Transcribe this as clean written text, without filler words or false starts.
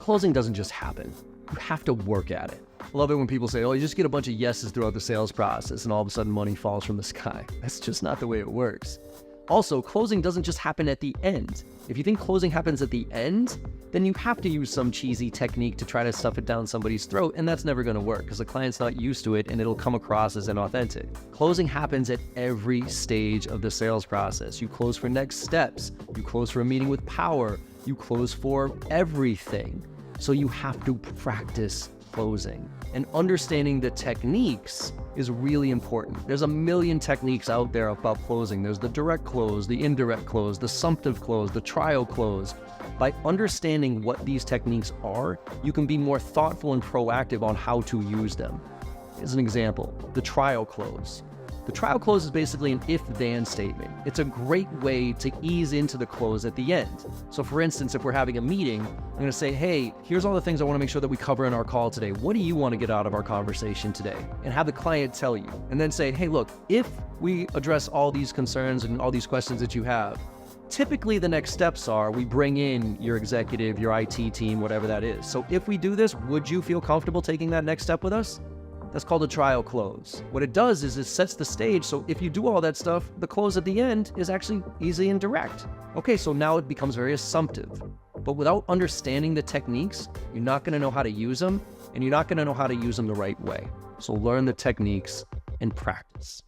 Closing doesn't just happen. You have to work at it. I love it when people say, oh, you just get a bunch of yeses throughout the sales process and all of a sudden money falls from the sky. That's just not the way it works. Also, closing doesn't just happen at the end. If you think closing happens at the end, then you have to use some cheesy technique to try to stuff it down somebody's throat, and that's never going to work because the client's not used to it and it'll come across as inauthentic. Closing happens at every stage of the sales process. You close for next steps, you close for a meeting with power, you close for everything. So you have to practice closing. And understanding the techniques is really important. There's a million techniques out there about closing. There's the direct close, the indirect close, the assumptive close, the trial close. By understanding what these techniques are, you can be more thoughtful and proactive on how to use them. As an example, the trial close. The trial close is basically an if-then statement. It's a great way to ease into the close at the end. So for instance, if we're having a meeting, I'm going to say, hey, here's all the things I want to make sure that we cover in our call today. What do you want to get out of our conversation today? And have the client tell you. And then say, hey, look, if we address all these concerns and all these questions that you have, typically the next steps are we bring in your executive, your IT team, whatever that is. So if we do this, would you feel comfortable taking that next step with us? That's called a trial close. What it does is it sets the stage, so if you do all that stuff, the close at the end is actually easy and direct. Okay, so now it becomes very assumptive. But without understanding the techniques, you're not gonna know how to use them, and you're not gonna know how to use them the right way. So learn the techniques and practice.